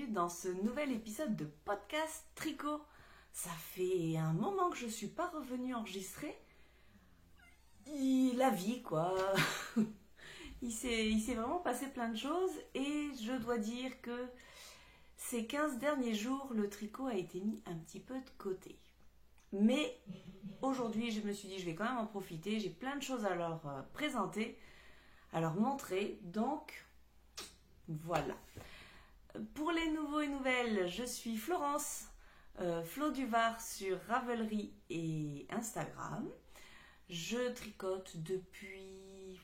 dans ce nouvel épisode de podcast Tricot. Ça fait un moment que je ne suis pas revenue enregistrer. La vie quoi, il s'est vraiment passé plein de choses et je dois dire que ces 15 derniers jours, le tricot a été mis un petit peu de côté. Mais aujourd'hui, je me suis dit je vais quand même en profiter, j'ai plein de choses à leur présenter, à leur montrer, donc voilà. Pour les nouveaux et nouvelles, je suis Florence, Flo Duvar sur Ravelry et Instagram. Je tricote depuis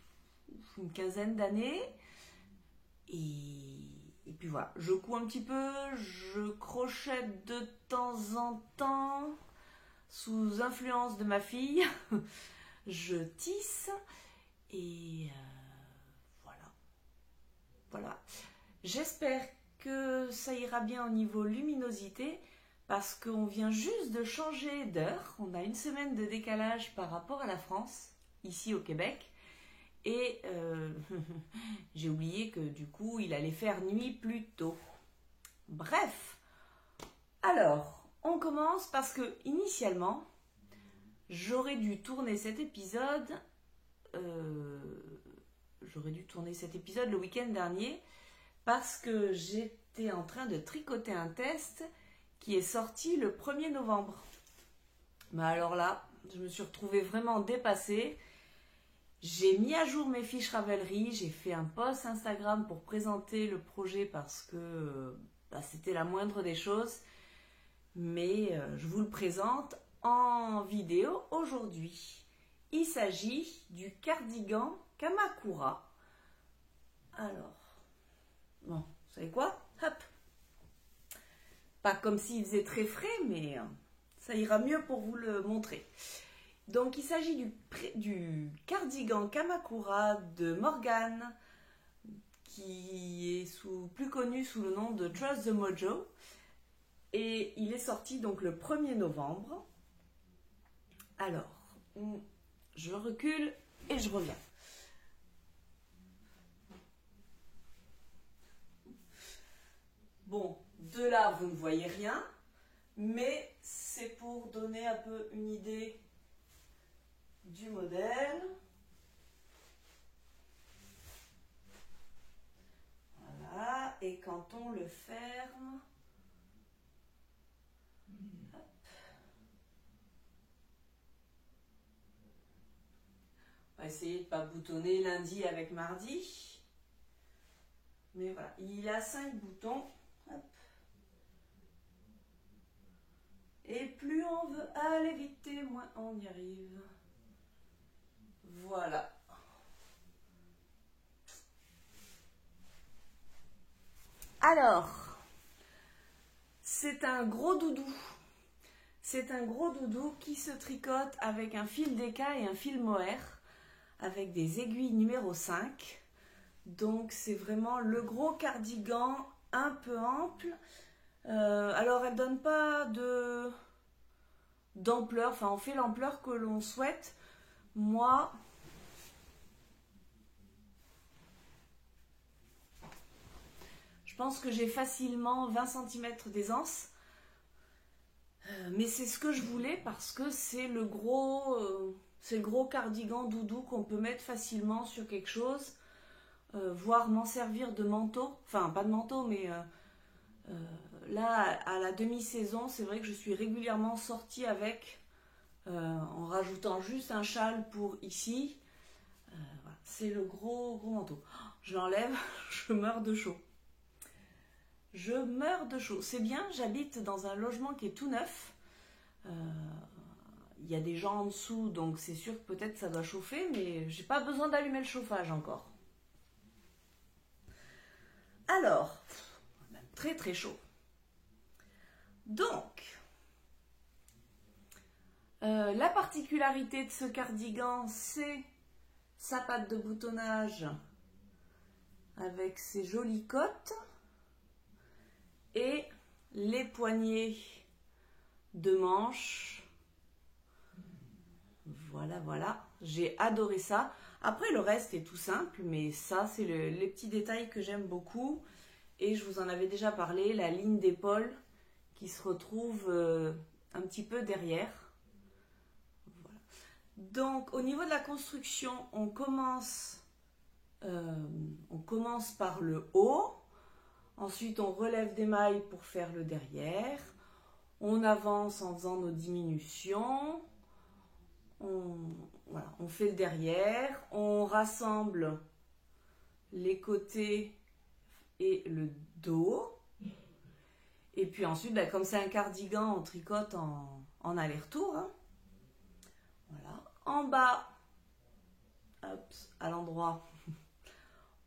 une quinzaine d'années et puis voilà, je couds un petit peu, je crochette de temps en temps sous influence de ma fille, je tisse et voilà. J'espère que ça ira bien au niveau luminosité parce qu'on vient juste de changer d'heure. On a une semaine de décalage par rapport à la France, ici au Québec. Et j'ai oublié que du coup, il allait faire nuit plus tôt. Bref, alors, on commence parce que initialement, j'aurais dû tourner cet épisode le week-end dernier parce que j'étais en train de tricoter un test qui est sorti le 1er novembre. Mais alors là, je me suis retrouvée vraiment dépassée. J'ai mis à jour mes fiches Ravelry, j'ai fait un post Instagram pour présenter le projet parce que c'était la moindre des choses. Mais je vous le présente en vidéo aujourd'hui. Il s'agit du cardigan Kamakura. Alors, bon, vous savez quoi? Hop! Pas comme s'il faisait très frais, mais ça ira mieux pour vous le montrer. Donc, il s'agit du cardigan Kamakura de Morgane, qui est plus connu sous le nom de Trust the Mojo. Et il est sorti donc le 1er novembre. Alors, je recule et je reviens. Bon, de là, vous ne voyez rien, mais c'est pour donner un peu une idée du modèle. Voilà, et quand on le ferme, hop. On va essayer de ne pas boutonner lundi avec mardi. Mais voilà, il a 5 boutons. Hop. Et plus on veut aller vite, moins on y arrive. Voilà. Alors, c'est un gros doudou. C'est un gros doudou qui se tricote avec un fil DK et un fil mohair, avec des aiguilles numéro 5. Donc c'est vraiment le gros cardigan un peu ample. Alors elle donne pas d'ampleur, enfin on fait l'ampleur que l'on souhaite. Moi, je pense que j'ai facilement 20 cm d'aisance. Mais c'est ce que je voulais parce que c'est le gros cardigan doudou qu'on peut mettre facilement sur quelque chose. Voire m'en servir de manteau, enfin pas de manteau, mais là à la demi-saison, c'est vrai que je suis régulièrement sortie avec, en rajoutant juste un châle pour ici. Voilà. C'est le gros manteau. Oh, je l'enlève, je meurs de chaud. Je meurs de chaud. C'est bien, j'habite dans un logement qui est tout neuf. Il y a des gens en dessous, donc c'est sûr que peut-être ça doit chauffer, mais j'ai pas besoin d'allumer le chauffage encore. Alors, même très très chaud. Donc, la particularité de ce cardigan, c'est sa patte de boutonnage avec ses jolies côtes et les poignées de manches. Voilà, j'ai adoré ça. Après, le reste est tout simple, mais ça, c'est les petits détails que j'aime beaucoup. et je vous en avais déjà parlé, la ligne d'épaule qui se retrouve un petit peu derrière. Voilà. Donc au niveau de la construction, on commence par le haut, ensuite on relève des mailles pour faire le derrière, on avance en faisant nos diminutions, on fait le derrière, on rassemble les côtés et le dos. Et puis ensuite, comme c'est un cardigan, on tricote en aller-retour. Hein. Voilà. En bas, hop, à l'endroit,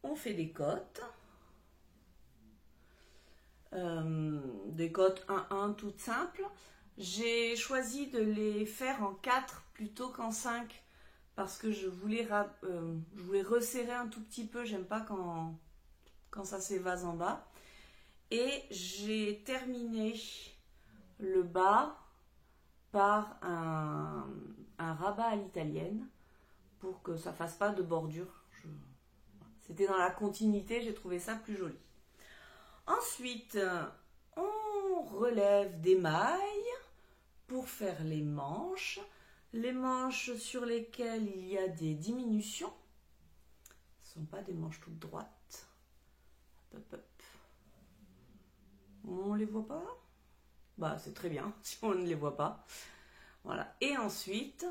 on fait des côtes. Des côtes 1-1 toutes simples. J'ai choisi de les faire en 4 plutôt qu'en 5 parce que je voulais resserrer un tout petit peu. J'aime pas quand ça s'évase en bas. Et j'ai terminé le bas par un rabat à l'italienne pour que ça fasse pas de bordure. C'était dans la continuité, j'ai trouvé ça plus joli. Ensuite, on relève des mailles pour faire les manches sur lesquelles il y a des diminutions. Ce ne sont pas des manches toutes droites. Hop, hop. On ne les voit pas? Bah, c'est très bien si on ne les voit pas. Voilà. Et ensuite,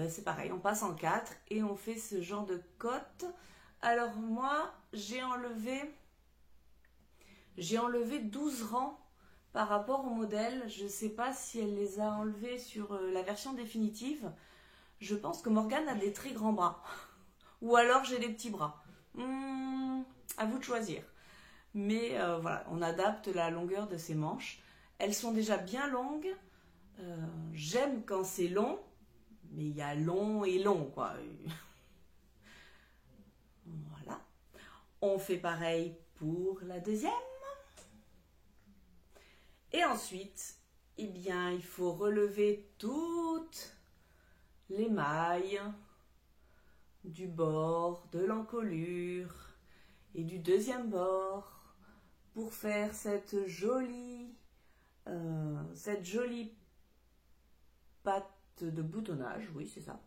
c'est pareil, on passe en 4 et on fait ce genre de côte. Alors moi, j'ai enlevé 12 rangs par rapport au modèle. Je ne sais pas si elle les a enlevés sur la version définitive. Je pense que Morgane a des très grands bras. Ou alors j'ai des petits bras. À vous de choisir. Mais voilà, on adapte la longueur de ces manches. Elles sont déjà bien longues. J'aime quand c'est long, mais il y a long et long, quoi. Voilà. On fait pareil pour la deuxième. Et ensuite, eh bien, il faut relever toutes les mailles du bord, de l'encolure et du deuxième bord pour faire cette jolie patte de boutonnage, oui c'est ça.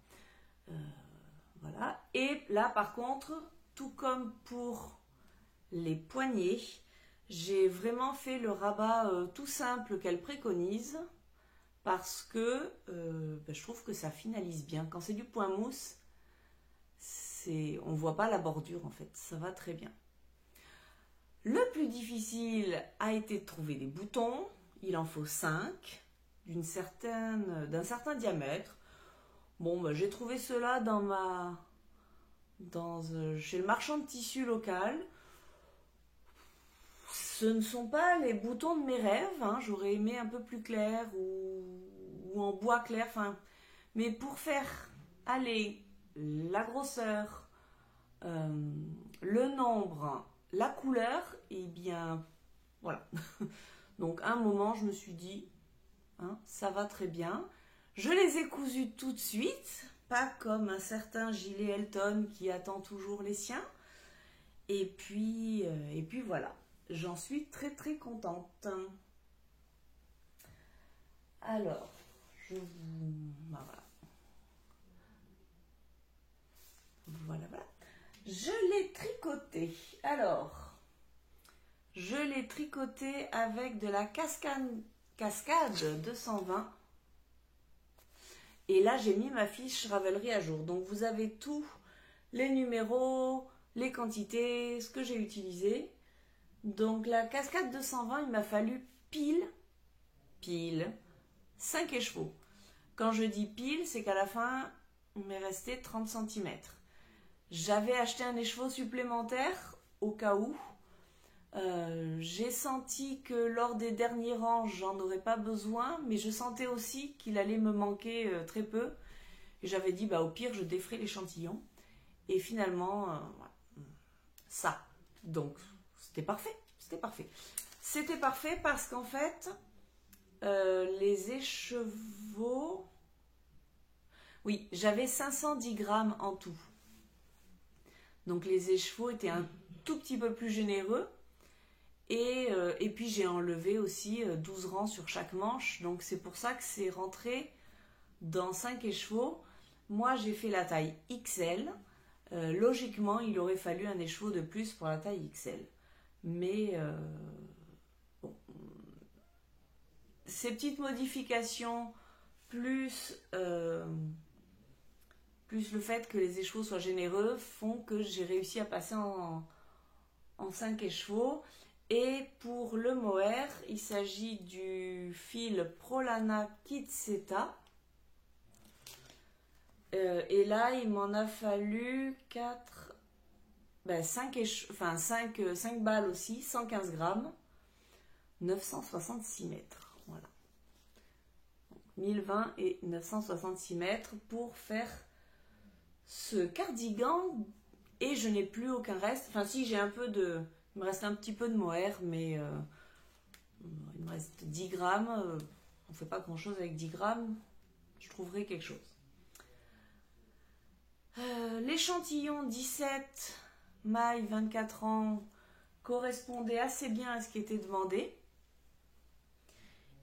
Voilà. Et là par contre, tout comme pour les poignets, j'ai vraiment fait le rabat tout simple qu'elle préconise parce que je trouve que ça finalise bien. Quand c'est du point mousse, on voit pas la bordure en fait, ça va très bien. Le plus difficile a été de trouver des boutons. Il en faut 5 d'un certain diamètre. Bon, j'ai trouvé cela chez le marchand de tissu local. Ce ne sont pas les boutons de mes rêves. Hein. J'aurais aimé un peu plus clair ou en bois clair. Mais pour faire aller la grosseur, le nombre, la couleur, et bien voilà. Donc à un moment je me suis dit ça va très bien. Je les ai cousus tout de suite, pas comme un certain gilet Elton qui attend toujours les siens. Et puis voilà, j'en suis très très contente. Alors voilà. Voilà. Je l'ai tricoté. Alors, je l'ai tricoté avec de la cascade 220. Et là, j'ai mis ma fiche Ravelry à jour. Donc, vous avez tous les numéros, les quantités, ce que j'ai utilisé. Donc, la cascade 220, il m'a fallu pile 5 écheveaux. Quand je dis pile, c'est qu'à la fin, il m'est resté 30 cm. J'avais acheté un écheveau supplémentaire au cas où. J'ai senti que lors des derniers rangs, j'en aurais pas besoin, mais je sentais aussi qu'il allait me manquer très peu. Et j'avais dit, au pire, je déferai l'échantillon. Et finalement, ça. Donc, c'était parfait. C'était parfait parce qu'en fait, les écheveaux... Oui, j'avais 510 grammes en tout. Donc les écheveaux étaient un tout petit peu plus généreux. Et puis j'ai enlevé aussi 12 rangs sur chaque manche. Donc c'est pour ça que c'est rentré dans 5 écheveaux. Moi j'ai fait la taille XL. Logiquement il aurait fallu un écheveau de plus pour la taille XL. Mais bon, ces petites modifications plus le fait que les écheveaux soient généreux font que j'ai réussi à passer en 5 écheveaux. Et pour le mohair, il s'agit du fil Prolana Kitseta. Et là, il m'en a fallu 5 balles aussi, 115 grammes, 966 mètres. Voilà. 1020 et 966 mètres pour faire ce cardigan. Et je n'ai plus aucun reste. Enfin, si, j'ai un peu de... Il me reste un petit peu de mohair, mais il me reste 10 grammes. On ne fait pas grand-chose avec 10 grammes. Je trouverai quelque chose. L'échantillon 17 mailles 24 ans correspondait assez bien à ce qui était demandé.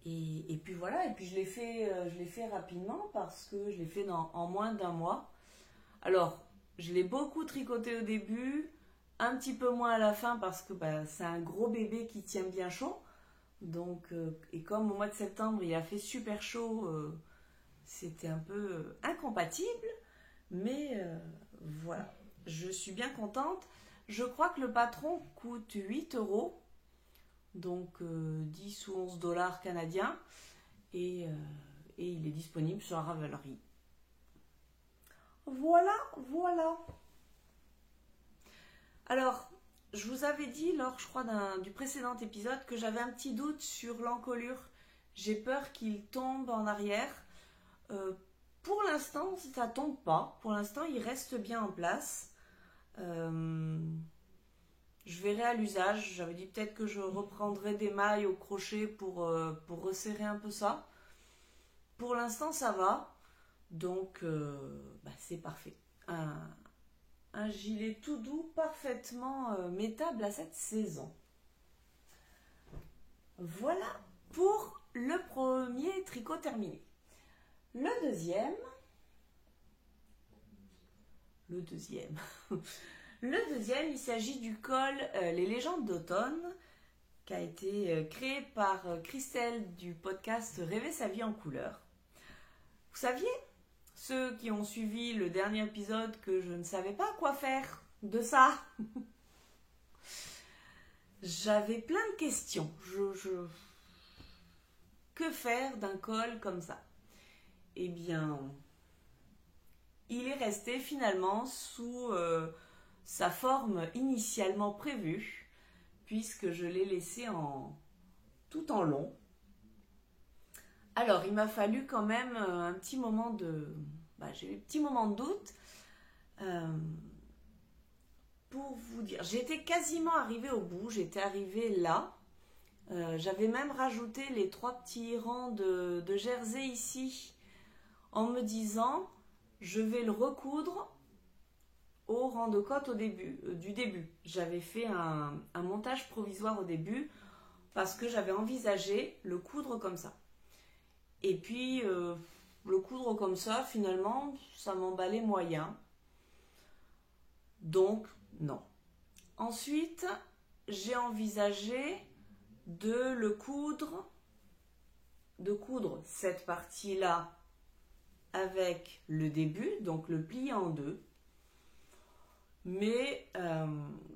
Et puis voilà, et puis je l'ai fait rapidement parce que je l'ai fait en moins d'un mois. Alors, je l'ai beaucoup tricoté au début, un petit peu moins à la fin parce que c'est un gros bébé qui tient bien chaud. Donc, et comme au mois de septembre il a fait super chaud, c'était un peu incompatible. Mais voilà, je suis bien contente. Je crois que le patron coûte 8 €, donc 10 ou 11 dollars canadiens. Et il est disponible sur la Ravelry. Voilà, voilà. Alors, je vous avais dit lors, je crois, du précédent épisode que j'avais un petit doute sur l'encolure. J'ai peur qu'il tombe en arrière. Pour l'instant, ça ne tombe pas. Pour l'instant, il reste bien en place. Je verrai à l'usage. J'avais dit peut-être que je reprendrai des mailles au crochet pour resserrer un peu ça. Pour l'instant, ça va. Donc, c'est parfait. Un gilet tout doux, parfaitement mettable à cette saison. Voilà pour le premier tricot terminé. Le deuxième, il s'agit du col Les Légendes d'automne, qui a été créé par Christelle du podcast Rêver sa vie en couleur. Vous saviez, ceux qui ont suivi le dernier épisode, que je ne savais pas quoi faire de ça. J'avais plein de questions. Que faire d'un col comme ça? Eh bien, il est resté finalement sous sa forme initialement prévue, puisque je l'ai laissé tout en long. Alors, il m'a fallu quand même un petit moment j'ai eu un petit moment de doute. Pour vous dire, j'étais quasiment arrivée au bout, j'étais arrivée là. J'avais même rajouté les 3 petits rangs de jersey ici, en me disant, je vais le recoudre au rang de côte du début. J'avais fait un montage provisoire au début, parce que j'avais envisagé le coudre comme ça. Et puis, le coudre comme ça, finalement, ça m'emballait moyen. Donc, non. Ensuite, j'ai envisagé de coudre cette partie-là avec le début, donc le plier en deux. Mais,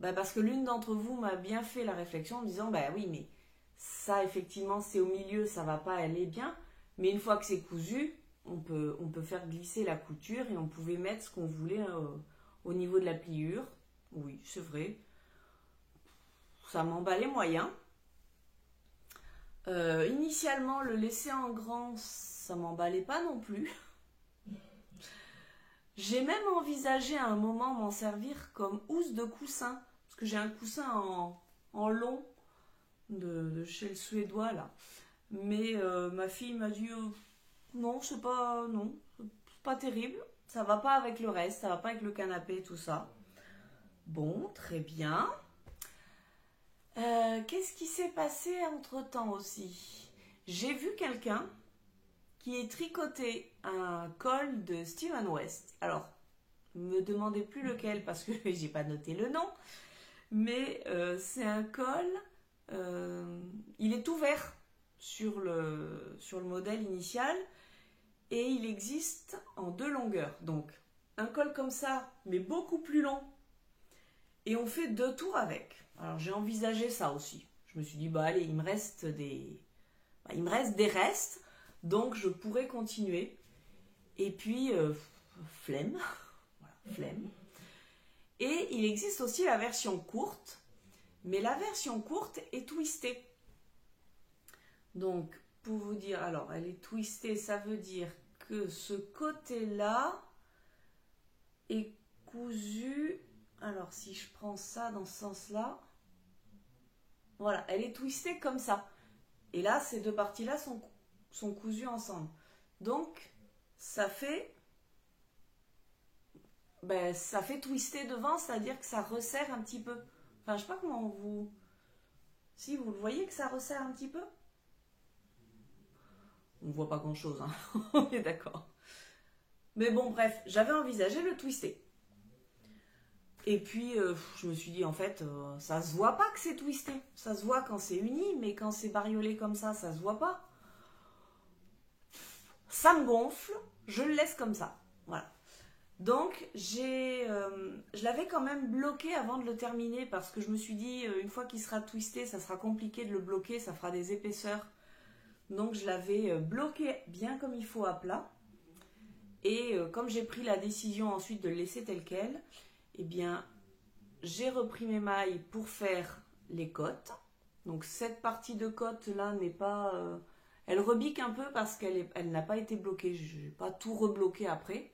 parce que l'une d'entre vous m'a bien fait la réflexion en me disant, oui, mais ça, effectivement, c'est au milieu, ça va pas aller bien. Mais une fois que c'est cousu, on peut faire glisser la couture et on pouvait mettre ce qu'on voulait au niveau de la pliure. Oui, c'est vrai. Ça m'emballait moyen. Initialement, le laisser en grand, ça m'emballait pas non plus. J'ai même envisagé à un moment m'en servir comme housse de coussin. Parce que j'ai un coussin en long de chez le Suédois là. Mais ma fille m'a dit non, c'est pas terrible. Ça va pas avec le reste, ça va pas avec le canapé, tout ça. Bon, très bien. Qu'est-ce qui s'est passé entre-temps aussi? J'ai vu quelqu'un qui est tricoté un col de Steven West. Alors, me demandez plus lequel parce que j'ai pas noté le nom, mais c'est un col, il est ouvert sur le modèle initial et il existe en 2 longueurs. Donc, un col comme ça, mais beaucoup plus long, et on fait 2 tours avec. Alors, j'ai envisagé ça aussi. Je me suis dit, bah allez, il me reste des restes, donc je pourrais continuer. Et puis, flemme, voilà, flemme. Et il existe aussi la version courte, mais la version courte est twistée. Donc, pour vous dire, alors, elle est twistée, ça veut dire que ce côté-là est cousu. Alors, si je prends ça dans ce sens-là, voilà, elle est twistée comme ça. Et là, ces 2 parties-là sont cousues ensemble. Donc, ça fait twister devant, c'est-à-dire que ça resserre un petit peu. Enfin, je sais pas comment vous... Si, vous le voyez que ça resserre un petit peu? On ne voit pas grand-chose, hein. On est d'accord. Mais bon, bref, j'avais envisagé le twister. Et puis, je me suis dit, en fait, ça se voit pas que c'est twisté. Ça se voit quand c'est uni, mais quand c'est bariolé comme ça se voit pas. Ça me gonfle, je le laisse comme ça. Voilà. Donc, je l'avais quand même bloqué avant de le terminer parce que je me suis dit, une fois qu'il sera twisté, ça sera compliqué de le bloquer, ça fera des épaisseurs. Donc, je l'avais bloqué bien comme il faut à plat. Et comme j'ai pris la décision ensuite de le laisser tel quel, eh bien, j'ai repris mes mailles pour faire les côtes. Donc, cette partie de côte là n'est pas... elle rebique un peu parce qu'elle n'a pas été bloquée. Je n'ai pas tout rebloqué après.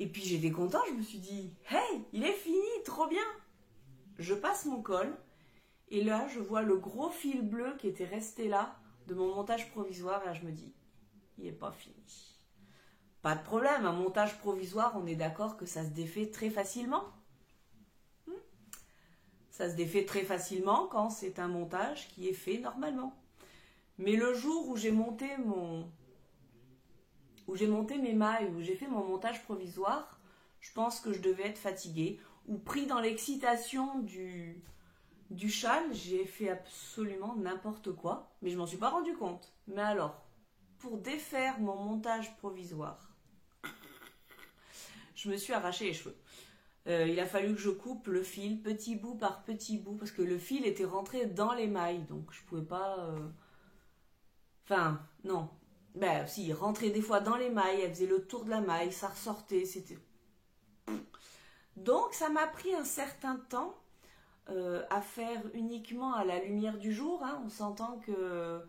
Et puis j'étais contente, je me suis dit, hey, il est fini, trop bien. Je passe mon col et là je vois le gros fil bleu qui était resté là de mon montage provisoire et là je me dis, il n'est pas fini. Pas de problème, un montage provisoire, on est d'accord que ça se défait très facilement. Ça se défait très facilement quand c'est un montage qui est fait normalement. Mais le jour où j'ai monté mes mailles, où j'ai fait mon montage provisoire, je pense que je devais être fatiguée ou pris dans l'excitation du châle, j'ai fait absolument n'importe quoi, mais je m'en suis pas rendu compte. Mais alors, pour défaire mon montage provisoire, je me suis arraché les cheveux. Il a fallu que je coupe le fil petit bout par petit bout parce que le fil était rentré dans les mailles, donc je pouvais pas... Enfin, non. Ben si, il rentrait des fois dans les mailles, elle faisait le tour de la maille, ça ressortait, c'était... Donc ça m'a pris un certain temps à faire uniquement à la lumière du jour. Hein. On s'entend que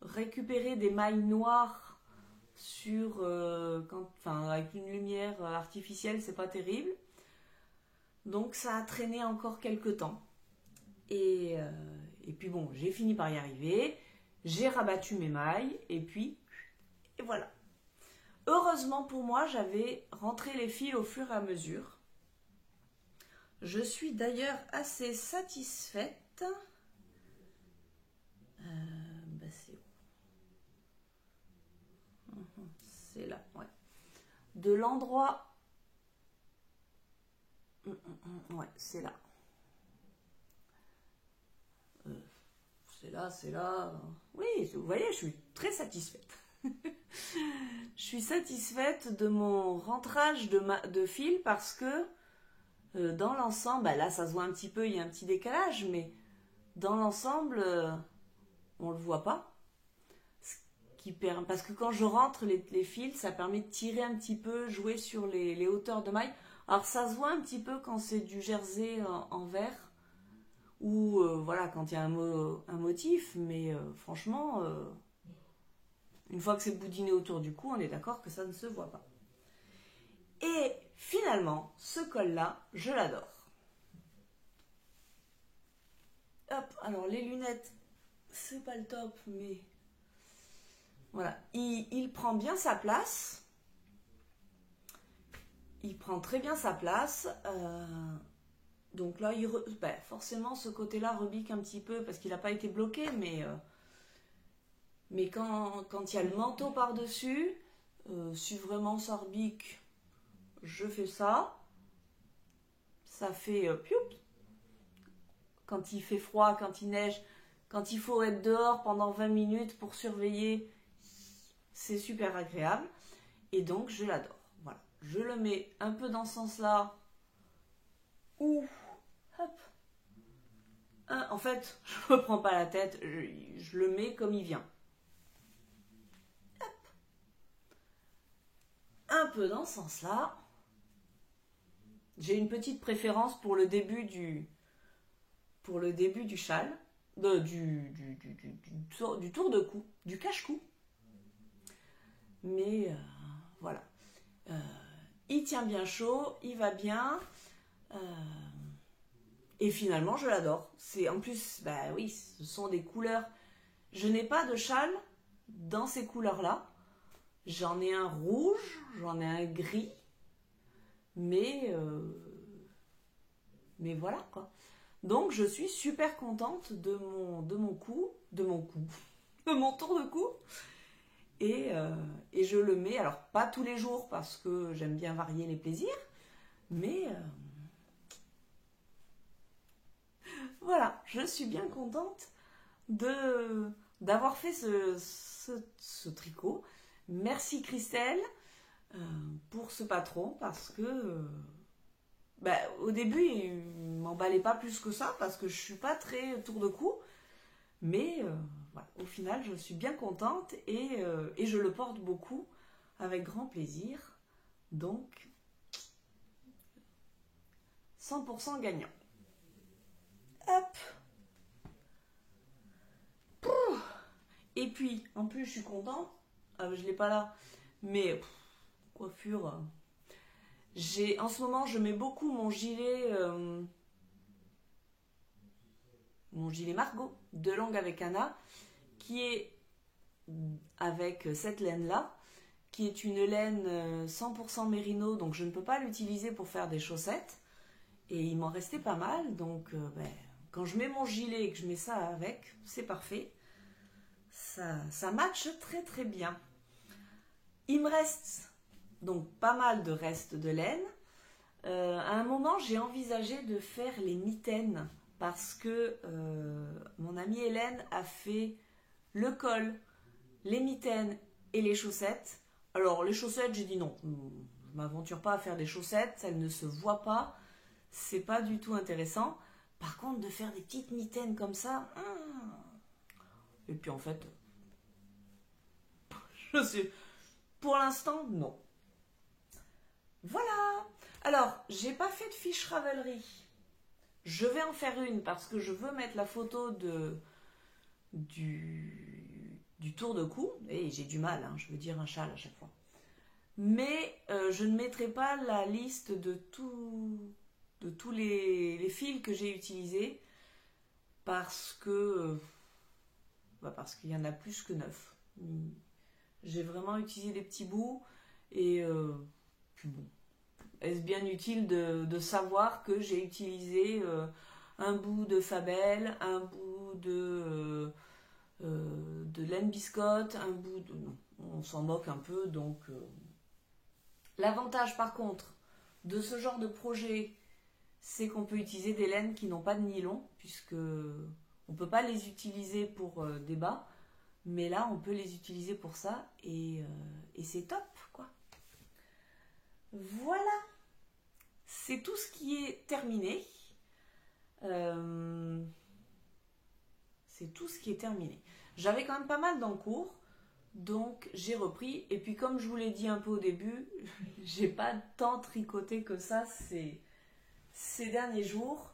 récupérer des mailles noires avec une lumière artificielle, c'est pas terrible. Donc ça a traîné encore quelques temps. Et puis bon, j'ai fini par y arriver. J'ai rabattu mes mailles et voilà. Heureusement pour moi, j'avais rentré les fils au fur et à mesure. Je suis d'ailleurs assez satisfaite. C'est où? C'est là, ouais. De l'endroit... Ouais, c'est là. C'est là. Oui, vous voyez, je suis très satisfaite. Je suis satisfaite de mon rentrage de fil parce que dans l'ensemble, là ça se voit un petit peu, il y a un petit décalage, mais dans l'ensemble, on le voit pas. Parce que quand je rentre les fils, ça permet de tirer un petit peu, jouer sur les hauteurs de maille. Alors ça se voit un petit peu quand c'est du jersey en vert ou voilà, quand il y a un motif, mais franchement, une fois que c'est boudiné autour du cou, on est d'accord que ça ne se voit pas. Et finalement, ce col-là, je l'adore. Hop, alors les lunettes, c'est pas le top, mais voilà, il prend bien sa place. Il prend très bien sa place. Donc là, forcément, ce côté-là rebique un petit peu parce qu'il n'a pas été bloqué, mais quand il y a le manteau par-dessus, si vraiment ça rebique, je fais ça. Ça fait pioup. Quand il fait froid, quand il neige, quand il faut être dehors pendant 20 minutes pour surveiller, c'est super agréable. Et donc, je l'adore. Voilà. Je le mets un peu dans ce sens-là. Ou, hop. En fait, je ne me prends pas la tête. Je le mets comme il vient. Hop. Un peu dans ce sens-là. J'ai une petite préférence pour le début du châle, du tour de cou, du cache-cou. Mais voilà. Il tient bien chaud, il va bien. Et finalement, je l'adore. En plus, bah oui, ce sont des couleurs. Je n'ai pas de châle dans ces couleurs-là. J'en ai un rouge, j'en ai un gris. Mais voilà quoi. Donc je suis super contente de mon tour de cou. Et je le mets, alors pas tous les jours parce que j'aime bien varier les plaisirs, mais voilà, je suis bien contente d'avoir fait ce tricot. Merci Christelle pour ce patron parce que au début il m'emballait pas plus que ça parce que je suis pas très tour de cou, mais voilà, au final je suis bien contente et je le porte beaucoup avec grand plaisir, donc 100% gagnant. Hop. Et puis en plus je suis contente, je l'ai pas là, mais coiffure. En ce moment, je mets beaucoup mon gilet Margot de Langue avec Anna, qui est avec cette laine-là, qui est une laine 100% mérino, donc je ne peux pas l'utiliser pour faire des chaussettes. Et il m'en restait pas mal, donc quand je mets mon gilet et que je mets ça avec, c'est parfait. Ça matche très très bien. Il me reste donc pas mal de restes de laine. À un moment, j'ai envisagé de faire les mitaines parce que mon amie Hélène a fait le col, les mitaines et les chaussettes. Alors les chaussettes, j'ai dit non, je ne m'aventure pas à faire des chaussettes, elles ne se voient pas, c'est pas du tout intéressant. Par contre, de faire des petites mitaines comme ça, et puis en fait, pour l'instant, non. Voilà. Alors, j'ai pas fait de fiche Ravelry. Je vais en faire une parce que je veux mettre la photo du tour de cou. Et j'ai du mal, je veux dire un châle à chaque fois. Mais je ne mettrai pas la liste de tous les fils que j'ai utilisés parce qu'il y en a plus que 9. J'ai vraiment utilisé des petits bouts et puis bon. Est-ce bien utile de savoir que j'ai utilisé un bout de Fabelle, un bout de laine biscotte, un bout de... Non, on s'en moque un peu, donc... L'avantage, par contre, de ce genre de projet, c'est qu'on peut utiliser des laines qui n'ont pas de nylon, puisque on ne peut pas les utiliser pour des bas, mais là, on peut les utiliser pour ça, et c'est top, quoi. Voilà. C'est tout ce qui est terminé. C'est tout ce qui est terminé. J'avais quand même pas mal d'encours, donc j'ai repris. Et puis comme je vous l'ai dit un peu au début, j'ai pas tant tricoté que ça ces derniers jours.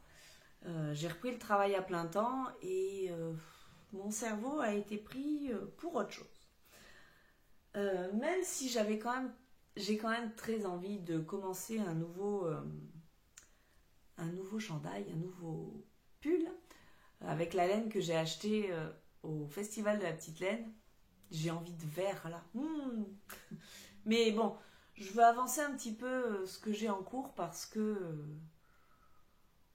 J'ai repris le travail à plein temps et mon cerveau a été pris pour autre chose. Même si j'ai quand même très envie de commencer un nouveau chandail, un nouveau pull avec la laine que j'ai acheté au festival de la petite laine. J'ai envie de vert là. Mais bon, je veux avancer un petit peu ce que j'ai en cours parce que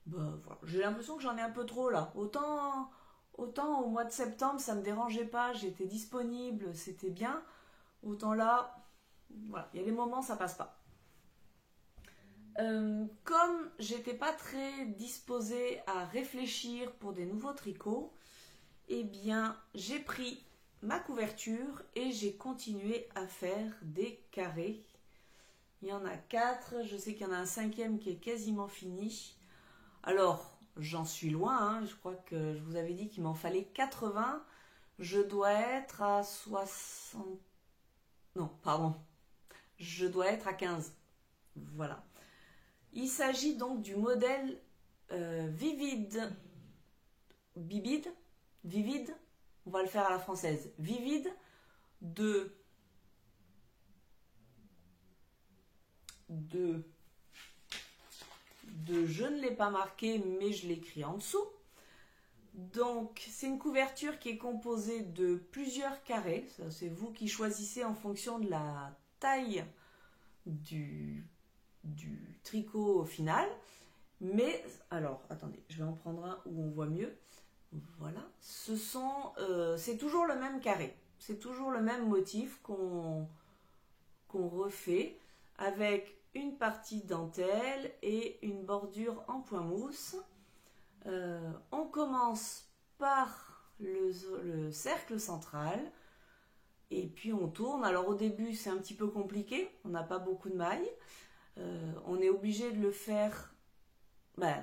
bah, voilà. J'ai l'impression que j'en ai un peu trop là. Autant au mois de septembre, ça me dérangeait pas, j'étais disponible, c'était bien. Autant là, voilà, il y a des moments, ça passe pas. Comme j'étais pas très disposée à réfléchir pour des nouveaux tricots, eh bien, j'ai pris ma couverture et j'ai continué à faire des carrés. Il y en a 4, je sais qu'il y en a un 5e qui est quasiment fini. Alors, j'en suis loin, hein. Je crois que je vous avais dit qu'il m'en fallait 80. Je dois être à 60... Non, pardon. Je dois être à 15. Voilà. Il s'agit donc du modèle Vivide. Vivide. On va le faire à la française. Vivide de je ne l'ai pas marqué, mais je l'écris en dessous. Donc, c'est une couverture qui est composée de plusieurs carrés. C'est vous qui choisissez en fonction de la taille du tricot final. Mais, alors, attendez, je vais en prendre un où on voit mieux. Voilà. C'est toujours le même carré. C'est toujours le même motif qu'on refait avec une partie dentelle et une bordure en point mousse. On commence par le cercle central et puis on tourne. Alors au début c'est un petit peu compliqué, on n'a pas beaucoup de mailles. On est obligé de le faire,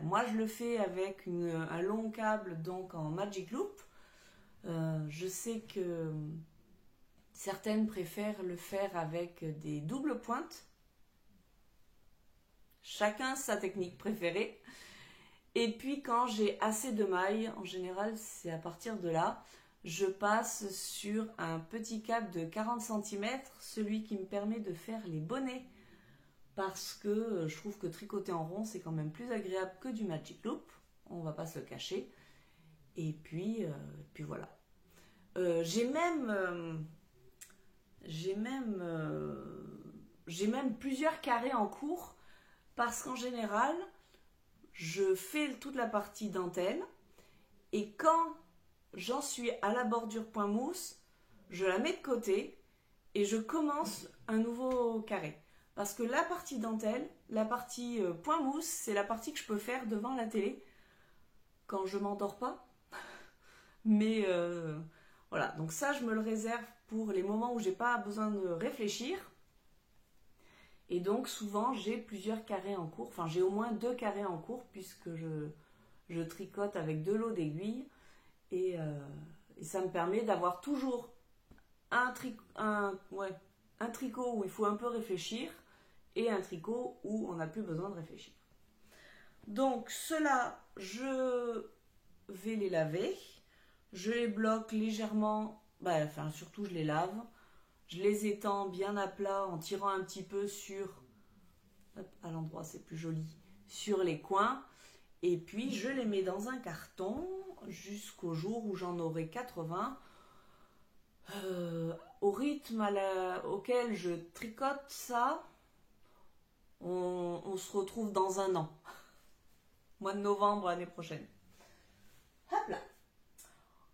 moi je le fais avec un long câble donc en Magic Loop. Je sais que certaines préfèrent le faire avec des doubles pointes. Chacun sa technique préférée. Et puis quand j'ai assez de mailles, en général c'est à partir de là, je passe sur un petit câble de 40 cm, celui qui me permet de faire les bonnets. Parce que je trouve que tricoter en rond c'est quand même plus agréable que du Magic Loop, on va pas se le cacher. Et puis voilà. J'ai même plusieurs carrés en cours parce qu'en général je fais toute la partie dentelle et quand j'en suis à la bordure point mousse, je la mets de côté et je commence un nouveau carré. Parce que la partie dentelle, la partie point mousse, c'est la partie que je peux faire devant la télé quand je m'endors pas. Mais voilà, donc ça je me le réserve pour les moments où j'ai pas besoin de réfléchir. Et donc souvent j'ai plusieurs carrés en cours, enfin j'ai au moins 2 carrés en cours puisque je tricote avec de l'eau d'aiguille et ça me permet d'avoir toujours un tricot où il faut un peu réfléchir et un tricot où on n'a plus besoin de réfléchir. Donc ceux-là, je vais les laver, je les bloque légèrement, surtout je les lave. Je les étends bien à plat en tirant un petit peu à l'endroit c'est plus joli, sur les coins. Et puis je les mets dans un carton jusqu'au jour où j'en aurai 80. Au rythme auquel je tricote ça, on se retrouve dans un an. Mois de novembre l'année prochaine. Hop là.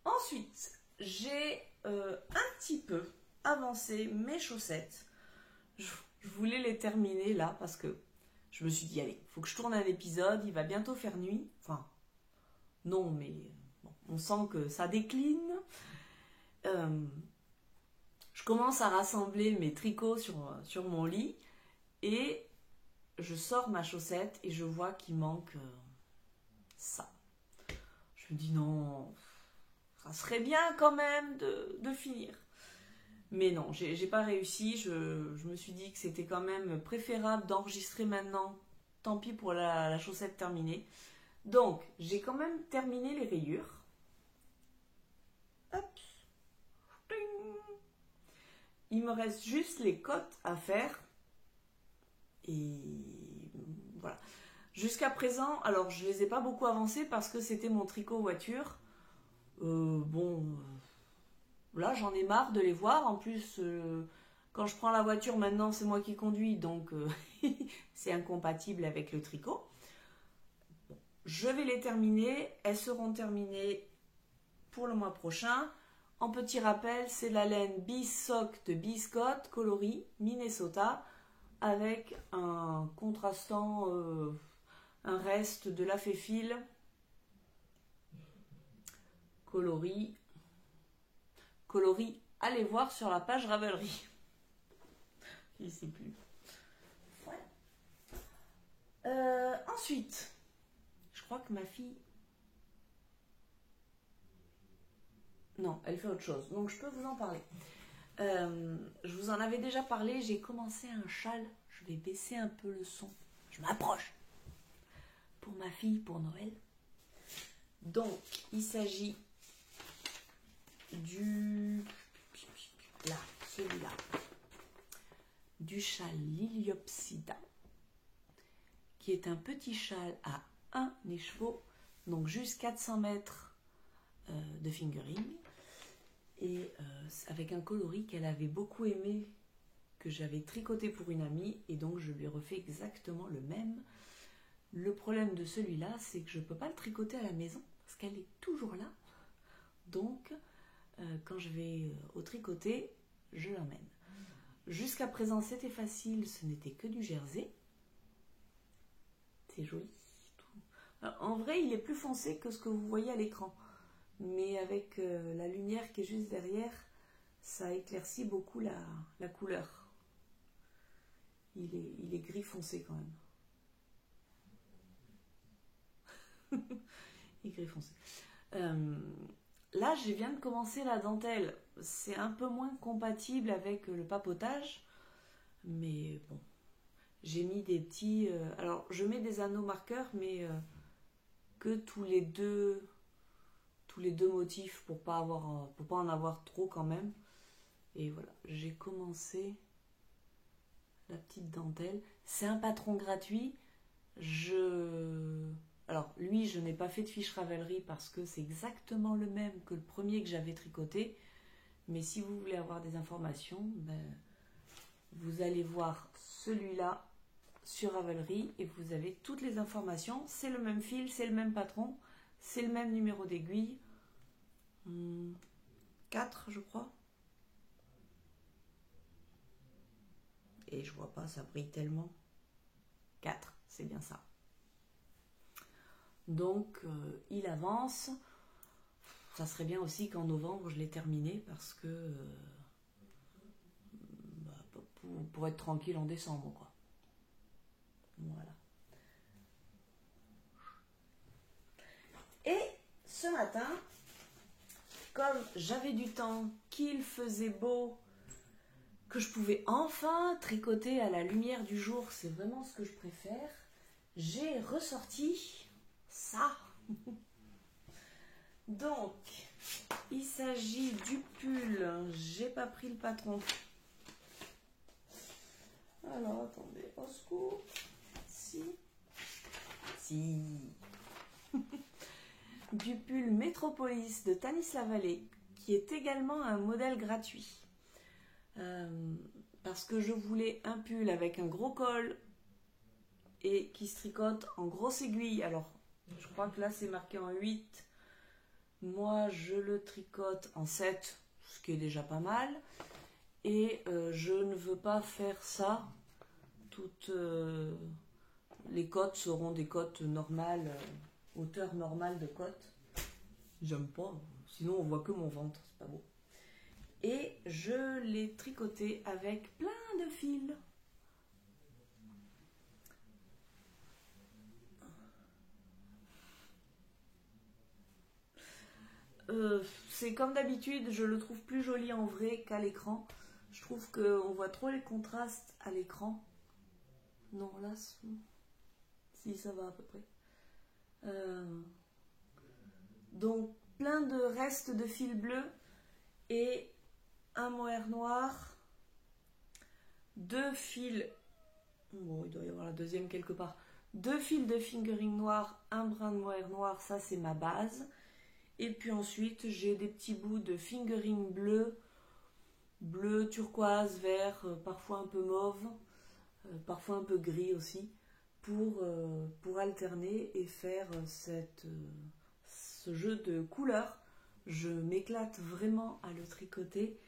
Ensuite, j'ai un petit peu avancer mes chaussettes. Je voulais les terminer là parce que je me suis dit allez, il faut que je tourne un épisode, il va bientôt faire nuit. Enfin, non, mais bon, on sent que ça décline. Je commence à rassembler mes tricots sur mon lit et je sors ma chaussette et je vois qu'il manque ça. Je me dis non, ça serait bien quand même de finir. Mais non, j'ai pas réussi. Je me suis dit que c'était quand même préférable d'enregistrer maintenant. Tant pis pour la chaussette terminée. Donc, j'ai quand même terminé les rayures. Hop. Il me reste juste les côtes à faire. Et voilà. Jusqu'à présent, alors je les ai pas beaucoup avancées parce que c'était mon tricot voiture. Là, j'en ai marre de les voir. En plus, quand je prends la voiture, maintenant, c'est moi qui conduis. Donc, c'est incompatible avec le tricot. Bon, je vais les terminer. Elles seront terminées pour le mois prochain. En petit rappel, c'est la laine Bissock de Biscott, coloris Minnesota, avec un contrastant, un reste de la fil coloris, allez voir sur la page Ravelry. Je ne sais plus. Voilà. Ensuite, je crois que ma fille... Non, elle fait autre chose, donc je peux vous en parler. Je vous en avais déjà parlé, j'ai commencé un châle. Je vais baisser un peu le son. Je m'approche. Pour ma fille, pour Noël. Donc, il s'agit du... Là, celui-là. Du châle Liliopsida, qui est un petit châle à 1 écheveau, donc juste 400 mètres de fingering, et avec un coloris qu'elle avait beaucoup aimé, que j'avais tricoté pour une amie, et donc je lui refais exactement le même. Le problème de celui-là, c'est que je ne peux pas le tricoter à la maison, parce qu'elle est toujours là, donc quand je vais au tricoté, je l'emmène. Jusqu'à présent, c'était facile, ce n'était que du jersey. C'est joli. Alors, en vrai, il est plus foncé que ce que vous voyez à l'écran. Mais avec la lumière qui est juste derrière, ça éclaircit beaucoup la couleur. Il est gris foncé quand même. Il est gris foncé. Là, je viens de commencer la dentelle. C'est un peu moins compatible avec le papotage. Mais bon, j'ai mis des petits... alors, je mets des anneaux marqueurs, mais que tous les deux motifs pour pas en avoir trop quand même. Et voilà, j'ai commencé la petite dentelle. C'est un patron gratuit. Alors, lui, je n'ai pas fait de fiche Ravelry parce que c'est exactement le même que le premier que j'avais tricoté. Mais si vous voulez avoir des informations, vous allez voir celui-là sur Ravelry et vous avez toutes les informations. C'est le même fil, c'est le même patron, c'est le même numéro d'aiguille. 4, je crois. Et je vois pas, ça brille tellement. 4, c'est bien ça. Donc, il avance. Ça serait bien aussi qu'en novembre, je l'ai terminé parce que... pour être tranquille en décembre, quoi. Voilà. Et ce matin, comme j'avais du temps, qu'il faisait beau, que je pouvais enfin tricoter à la lumière du jour, c'est vraiment ce que je préfère, j'ai ressorti ça. Donc, il s'agit du pull. J'ai pas pris le patron. Alors, attendez, au secours. Si. Du pull Métropolis de Tanis Lavallée, qui est également un modèle gratuit. Parce que je voulais un pull avec un gros col et qui se tricote en grosse aiguille. Alors, je crois que là, c'est marqué en 8. Moi, je le tricote en 7, ce qui est déjà pas mal. Et je ne veux pas faire ça. Toutes les cotes seront des cotes normales, hauteur normale de cote. J'aime pas, sinon on voit que mon ventre, c'est pas beau. Et je l'ai tricoté avec plein de fils. C'est comme d'habitude, je le trouve plus joli en vrai qu'à l'écran. Je trouve qu'on voit trop les contrastes à l'écran. Non, là, si, ça va à peu près. Donc, plein de restes de fil bleu et un mohair noir. 2 fils, bon, il doit y avoir la deuxième quelque part. 2 fils de fingering noir, un brin de mohair noir, ça c'est ma base. Et puis ensuite, j'ai des petits bouts de fingering bleu, turquoise, vert, parfois un peu mauve, parfois un peu gris aussi, pour alterner et faire ce jeu de couleurs. Je m'éclate vraiment à le tricoter.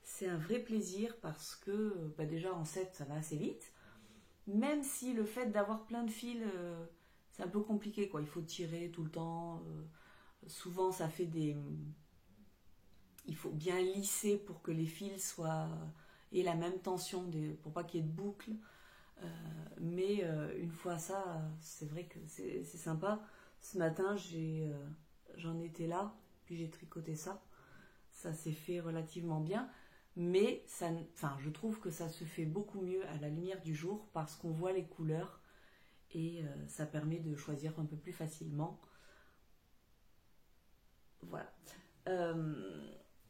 C'est un vrai plaisir parce que déjà en 7 ça va assez vite. Même si le fait d'avoir plein de fils, c'est un peu compliqué, quoi. Il faut tirer tout le temps. Souvent ça fait des... Il faut bien lisser pour que les fils aient la même tension, pour pas qu'il y ait de boucles. Mais une fois ça, c'est vrai que c'est sympa. Ce matin, j'en étais là, puis j'ai tricoté ça. Ça s'est fait relativement bien. Mais je trouve que ça se fait beaucoup mieux à la lumière du jour parce qu'on voit les couleurs et ça permet de choisir un peu plus facilement. Voilà.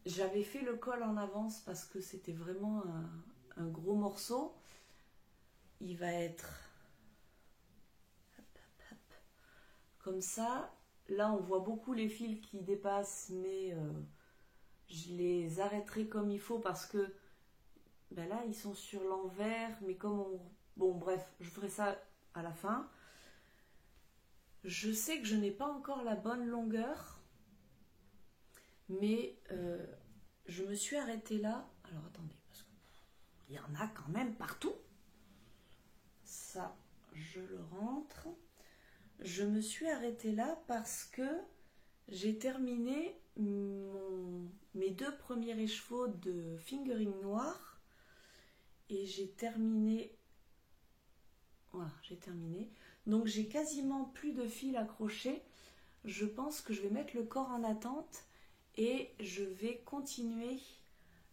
J'avais fait le col en avance parce que c'était vraiment un gros morceau. Il va être comme ça. Là, on voit beaucoup les fils qui dépassent, mais je les arrêterai comme il faut parce que là, ils sont sur l'envers, mais comme on... Bon, bref, je ferai ça à la fin. Je sais que je n'ai pas encore la bonne longueur, mais je me suis arrêtée là. Alors, attendez, parce qu'il y en a quand même partout. Ça, je le rentre. Je me suis arrêtée là parce que j'ai terminé mes 2 premiers écheveaux de fingering noir et j'ai terminé. Voilà, j'ai terminé. Donc j'ai quasiment plus de fil accroché. Je pense que je vais mettre le corps en attente et je vais continuer.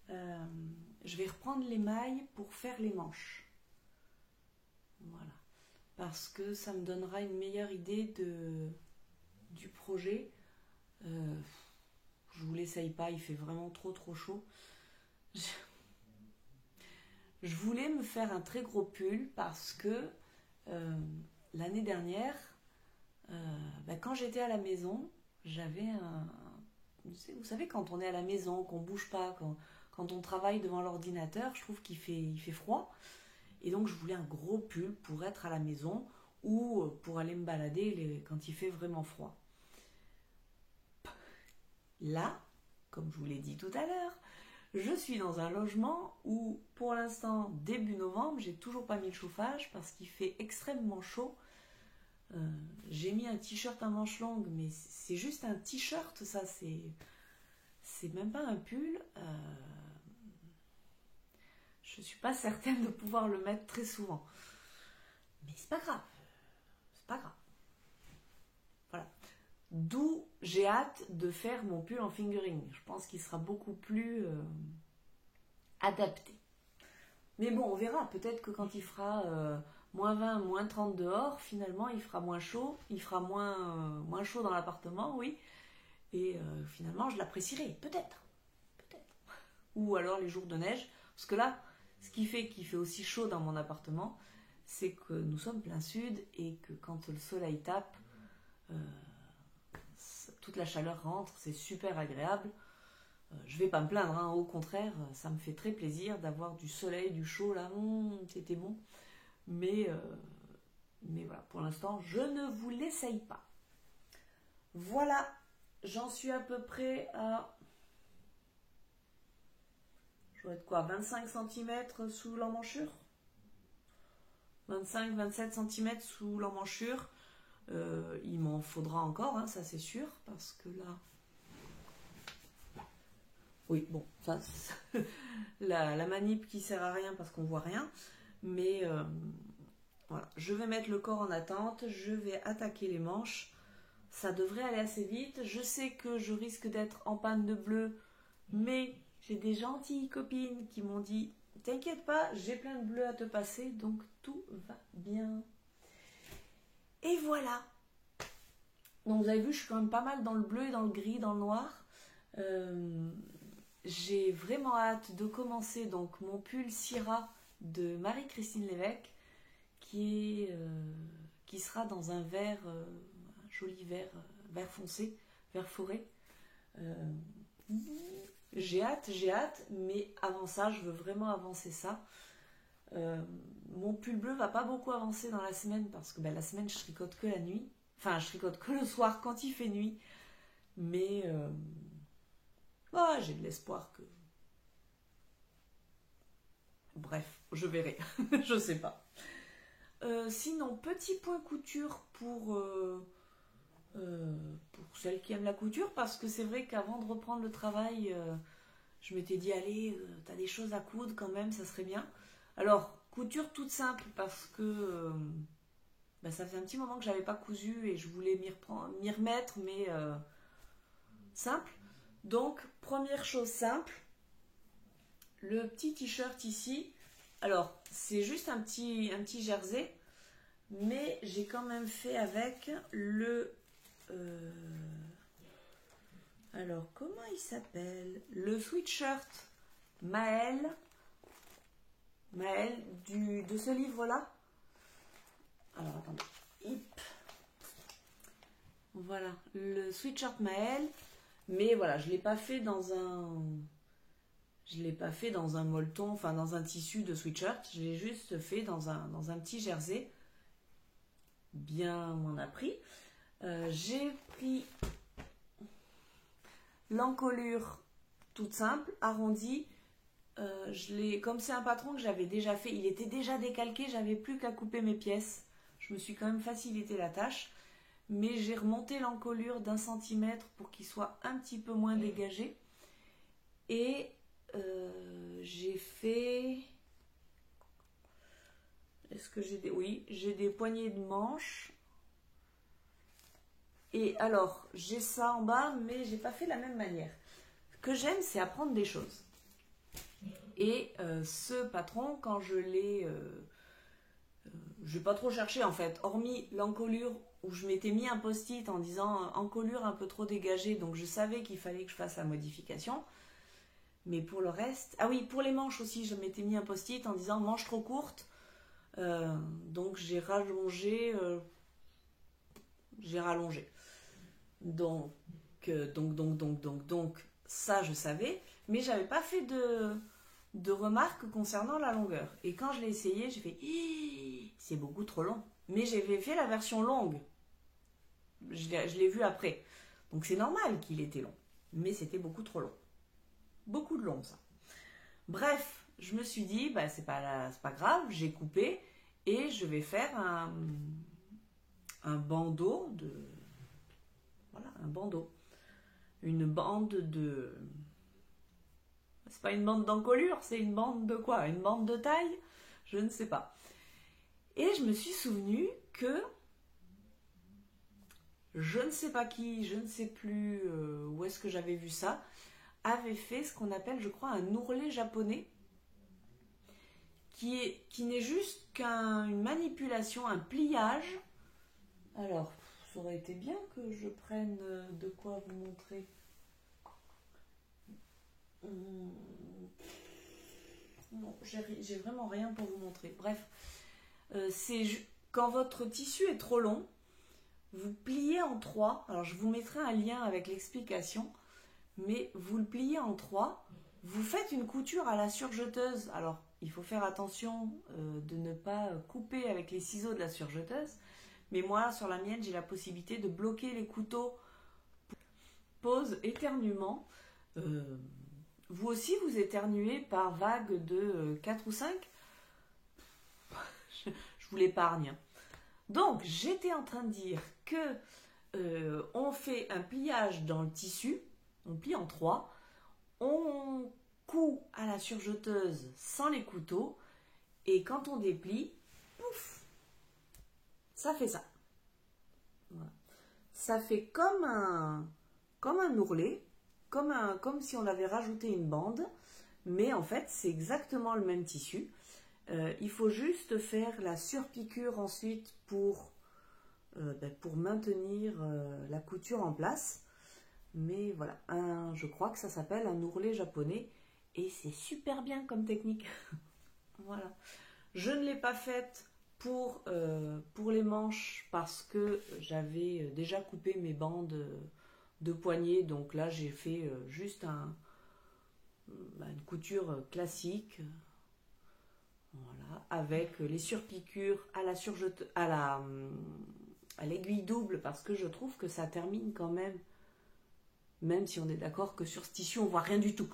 Je vais reprendre les mailles pour faire les manches. Voilà. Parce que ça me donnera une meilleure idée du projet. Je vous l'essaye pas, il fait vraiment trop chaud. Je voulais me faire un très gros pull parce que l'année dernière, quand j'étais à la maison, j'avais un... Vous savez, quand on est à la maison, qu'on bouge pas, quand on travaille devant l'ordinateur, je trouve qu'il fait froid. Et donc je voulais un gros pull pour être à la maison ou pour aller me balader quand il fait vraiment froid. Là, comme je vous l'ai dit tout à l'heure, je suis dans un logement où pour l'instant, début novembre, j'ai toujours pas mis le chauffage parce qu'il fait extrêmement chaud. J'ai mis un t-shirt à manches longues, mais c'est juste un t-shirt, ça, c'est même pas un pull. Je suis pas certaine de pouvoir le mettre très souvent. Mais c'est pas grave. C'est pas grave. Voilà. D'où j'ai hâte de faire mon pull en fingering. Je pense qu'il sera beaucoup plus adapté. Mais bon, on verra. Peut-être que quand il fera moins 20, moins 30 dehors, finalement, il fera moins chaud. Il fera moins chaud dans l'appartement, oui. Et finalement, je l'apprécierai. Peut-être. Ou alors les jours de neige. Parce que là, ce qui fait qu'il fait aussi chaud dans mon appartement, c'est que nous sommes plein sud et que quand le soleil tape, toute la chaleur rentre, c'est super agréable. Je vais pas me plaindre, hein, au contraire, ça me fait très plaisir d'avoir du soleil, du chaud là, c'était bon. Mais voilà, pour l'instant, je ne vous l'essaye pas. Voilà, j'en suis à peu près à... Je dois être quoi, 25 cm sous l'emmanchure 25-27 cm sous l'emmanchure. Il m'en faudra encore, hein, ça c'est sûr, parce que là... Oui, bon, ça, la manip qui sert à rien parce qu'on voit rien. Mais voilà, je vais mettre le corps en attente, je vais attaquer les manches. Ça devrait aller assez vite. Je sais que je risque d'être en panne de bleu, mais j'ai des gentilles copines qui m'ont dit « T'inquiète pas, j'ai plein de bleu à te passer, donc tout va bien. » Et voilà. Donc vous avez vu, je suis quand même pas mal dans le bleu, dans le gris, dans le noir. J'ai vraiment hâte de commencer donc mon pull Syrah de Marie-Christine Lévesque qui sera dans un vert, un joli vert foncé, vert forêt. J'ai hâte, mais avant ça, je veux vraiment avancer ça. Mon pull bleu va pas beaucoup avancer dans la semaine parce que la semaine je tricote que la nuit. Enfin, je tricote que le soir quand il fait nuit. Mais j'ai de l'espoir que... Bref, je verrai. Je sais pas. Sinon, petit point couture pour celles qui aiment la couture, parce que c'est vrai qu'avant de reprendre le travail, je m'étais dit, allez, t'as des choses à coudre quand même, ça serait bien. Alors, couture toute simple, parce que ça fait un petit moment que j'avais pas cousu et je voulais m'y remettre, mais simple. Donc, première chose simple, le petit t-shirt ici. Alors, c'est juste un petit jersey, mais j'ai quand même fait avec le... alors, comment il s'appelle? Le sweatshirt Maël de ce livre-là. Alors, attendez. Hip. Voilà, le sweatshirt Maël. Mais voilà, je ne l'ai pas fait dans un... Je ne l'ai pas fait dans un molleton, enfin dans un tissu de sweatshirt. Je l'ai juste fait dans un petit jersey. Bien m'en a pris. J'ai pris l'encolure toute simple, arrondie. Comme c'est un patron que j'avais déjà fait, il était déjà décalqué, j'avais plus qu'à couper mes pièces. Je me suis quand même facilité la tâche. Mais j'ai remonté l'encolure d'1 centimètre pour qu'il soit un petit peu moins dégagé. Et j'ai fait... Est-ce que j'ai des... Oui, j'ai des poignées de manches. Et alors, j'ai ça en bas, mais j'ai pas fait de la même manière. Ce que j'aime, c'est apprendre des choses. Et ce patron, quand je l'ai... je n'ai pas trop cherché en fait, hormis l'encolure où je m'étais mis un post-it en disant encolure un peu trop dégagée, donc je savais qu'il fallait que je fasse la modification. Mais pour le reste... Ah oui, pour les manches aussi, je m'étais mis un post-it en disant manches trop courtes. Donc j'ai rallongé. Donc, ça je savais, mais j'avais pas fait de remarques concernant la longueur. Et quand je l'ai essayé, j'ai fait c'est beaucoup trop long. Mais j'avais fait la version longue. Je l'ai vu après. Donc c'est normal qu'il était long. Mais c'était beaucoup trop long. Beaucoup de long, ça. Bref, je me suis dit, c'est pas grave, j'ai coupé et je vais faire un bandeau de... Voilà, un bandeau. Une bande de... C'est pas une bande d'encolure, c'est une bande de quoi? Une bande de taille? Je ne sais pas. Et je me suis souvenu que je ne sais pas qui, je ne sais plus où est-ce que j'avais vu ça, avait fait ce qu'on appelle, je crois, un ourlet japonais, qui n'est juste qu'une manipulation, un pliage. Alors, ça aurait été bien que je prenne de quoi vous montrer. Non, j'ai vraiment rien pour vous montrer. Bref, quand votre tissu est trop long, vous pliez en 3. Alors, je vous mettrai un lien avec l'explication. Mais vous le pliez en 3. Vous faites une couture à la surjeteuse. Alors, il faut faire attention de ne pas couper avec les ciseaux de la surjeteuse. Mais moi, sur la mienne, j'ai la possibilité de bloquer les couteaux. Pause éternuement. Vous aussi, vous éternuez par vague de 4 ou 5. Je vous l'épargne. Donc, j'étais en train de dire que on fait un pliage dans le tissu. On plie en 3. On coud à la surjeteuse sans les couteaux. Et quand on déplie, pouf, ça fait ça. Voilà. Ça fait comme un ourlet, comme si on avait rajouté une bande, mais en fait c'est exactement le même tissu. Il faut juste faire la surpiqûre ensuite pour maintenir la couture en place. Mais voilà, je crois que ça s'appelle un ourlet japonais et c'est super bien comme technique. Voilà. Je ne l'ai pas faite pour les manches parce que j'avais déjà coupé mes bandes de poignet. Donc là, j'ai fait juste une couture classique. Voilà. avec les surpiqûres à l'aiguille double, parce que je trouve que ça termine quand même si on est d'accord que sur ce tissu on voit rien du tout,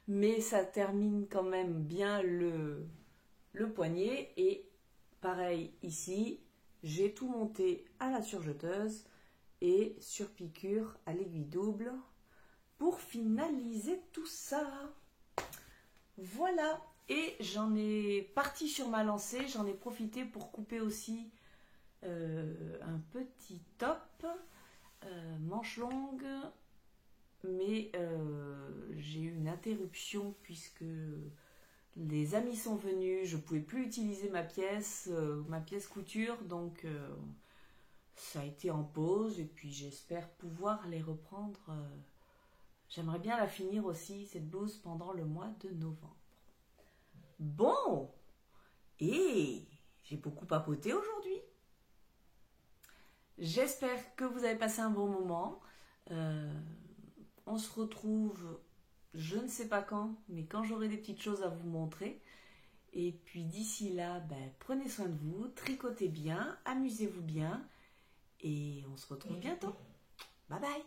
mais ça termine quand même bien le poignet. Et pareil ici, j'ai tout monté à la surjeteuse et surpiqûre à l'aiguille double pour finaliser tout ça. Voilà, et j'en ai parti sur ma lancée, j'en ai profité pour couper aussi un petit top, manche longue, mais j'ai eu une interruption puisque les amis sont venus, je ne pouvais plus utiliser ma pièce couture, donc ça a été en pause, et puis j'espère pouvoir les reprendre. J'aimerais bien la finir aussi, cette blouse, pendant le mois de novembre. Bon, et j'ai beaucoup papoté aujourd'hui. J'espère que vous avez passé un bon moment. On se retrouve, je ne sais pas quand, mais quand j'aurai des petites choses à vous montrer. Et puis d'ici là, prenez soin de vous, tricotez bien, amusez-vous bien. Et on se retrouve bientôt. Bye bye!